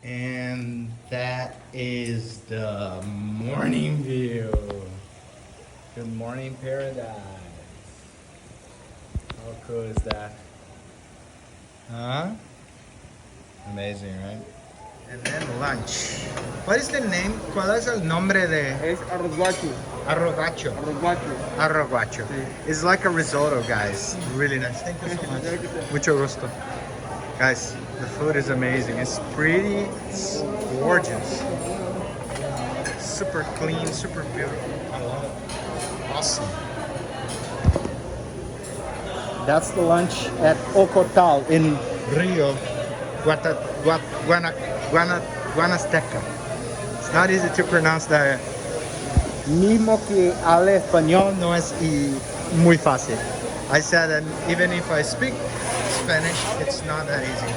And that is the morning view. Good morning, paradise. How cool is that? Huh? Amazing, right? And then lunch. What is the name? ¿Cuál es el nombre de Es arroz guacho. arrogacho? Arroz guacho. Arrogacho. Sí. It's like a risotto, guys. Really nice. Thank you so much. Mucho gusto. Guys, the food is amazing. It's pretty, it's gorgeous. Super clean, super beautiful. I love it. Awesome. That's the lunch at Ocotal in Rio, Guanasteca. It's not easy to pronounce that. Mismo que habla español no es muy fácil. I said that even if I speak Spanish, it's not that easy.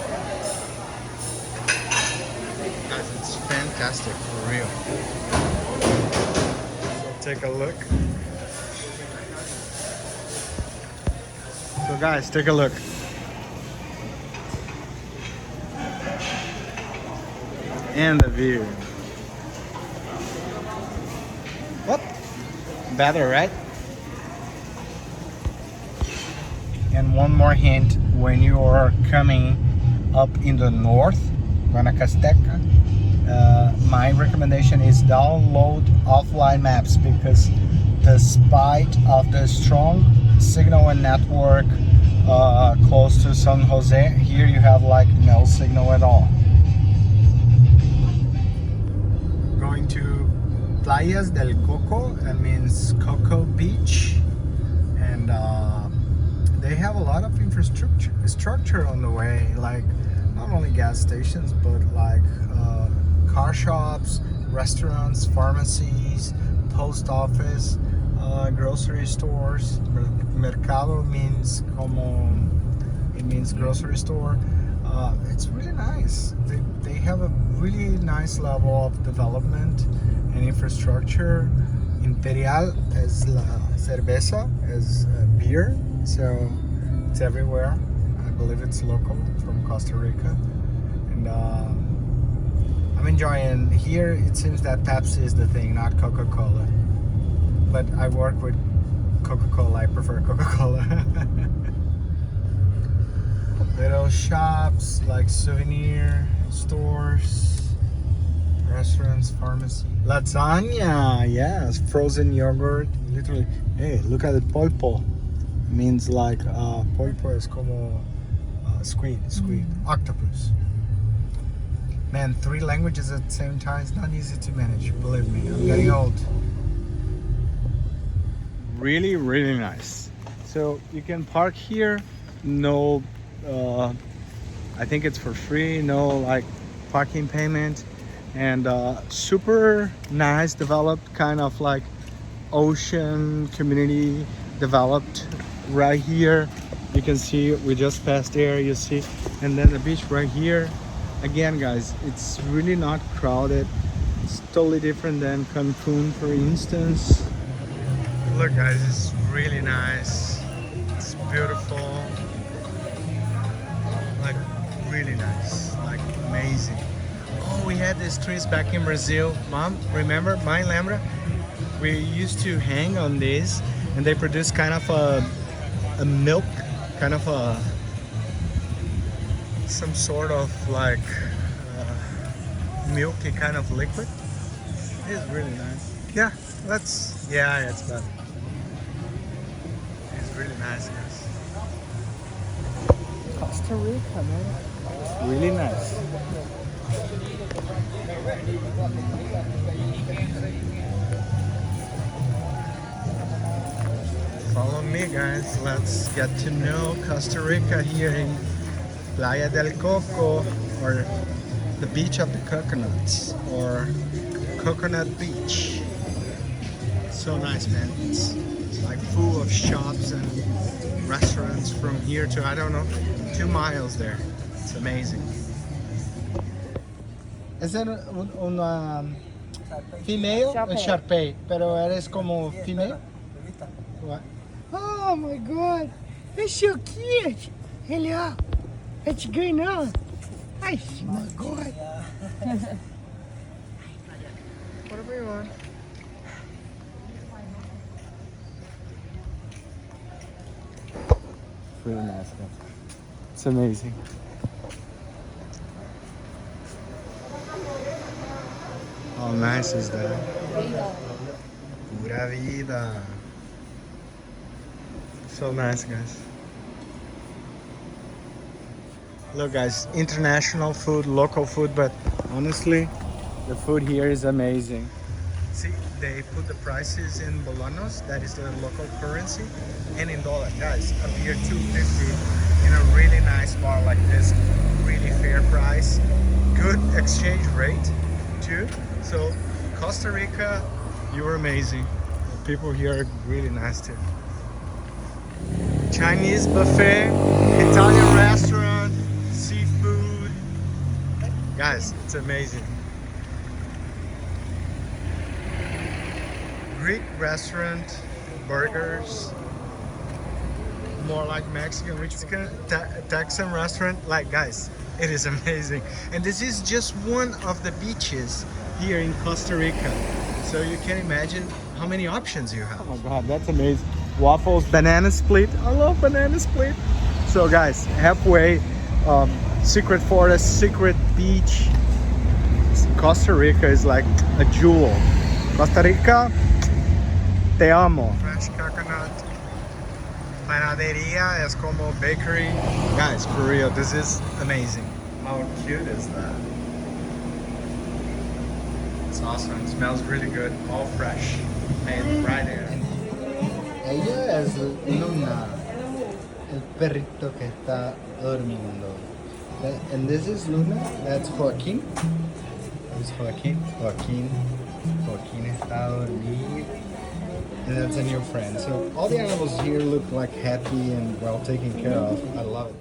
Guys, it's fantastic for real. So take a look. So guys, take a look. And the view. What? Better, right? And one more hint, when you are coming up in the north, Guanacaste, my recommendation is download offline maps because despite of the strong signal and network close to San Jose, here you have like no signal at all. Going to Playas del Coco, that means Coco Beach, and they have a lot of infrastructure on the way, like not only gas stations but like car shops, restaurants, pharmacies, post office, grocery stores. Mercado means it means grocery store. It's really nice. They have a really nice level of development and infrastructure. Imperial as la cerveza, as beer, so it's everywhere. I believe it's local from Costa Rica, and I'm enjoying here. It seems that Pepsi is the thing, not Coca-Cola. But I work with Coca-Cola. I prefer Coca-Cola. Little shops like souvenir stores, restaurants, pharmacy. Lasagna, yes, frozen yogurt. Literally, hey, look at the pulpo. It means like pulpo is como squid, octopus. Man, 3 languages at the same time is not easy to manage. Believe me, I'm getting old. Really, really nice. So you can park here. No, I think it's for free. No like parking payment, and super nice, developed, kind of like ocean community developed right here. You can see we just passed there, you see, and then the beach right here. Again, guys, it's really not crowded. It's totally different than Cancun, for instance. Look, guys, it's really nice. It's beautiful. Like, really nice. Like, amazing. Oh, we had these trees back in Brazil. Mom, remember? Mãe, lembra? We used to hang on these, and they produce kind of a milk, kind of some sort of like milky kind of liquid. It's really nice. Yeah, it's better. It's really nice, guys. Costa Rica, man. It's really nice. Follow me, guys. Let's get to know Costa Rica here in Playa del Coco, or the beach of the coconuts, or Coconut Beach. So nice, man. It's like full of shops and restaurants from here to, I don't know, 2 miles there. It's amazing. ¿Es una female? Un Sharpei, pero eres como female? What? Oh my god, it's so cute. Hello, it's going on. Oh my god. Whatever you want. It's really nice. It's amazing. How nice is that? Pura vida. So nice, guys. Look, guys, international food, local food, but honestly, the food here is amazing. See, they put the prices in bolanos, that is the local currency, and in dollar. Guys, up here $2.50 in a really nice bar like this, really fair price, good exchange rate too. So Costa Rica, you're amazing. People here are really nice too. Chinese buffet, Italian restaurant, seafood. Guys, it's amazing. Greek restaurant, burgers, more like Mexican, Texan restaurant. Like, guys, it is amazing. And this is just one of the beaches here in Costa Rica. So you can imagine how many options you have. Oh my God, that's amazing. Waffles, banana split. I love banana split. So guys, halfway, secret forest, secret beach. Costa Rica is like a jewel. Costa Rica, te amo. Fresh coconut. Panaderia es como bakery. Guys, for real, this is amazing. How cute is that? It's awesome. It smells really good. All fresh. And right there. Ella es Luna, el perrito que está durmiendo. And this is Luna, that's Joaquin. This is Joaquin. Joaquin está dormido. And that's a new friend. So all the animals here look like happy and well taken care of. I love it.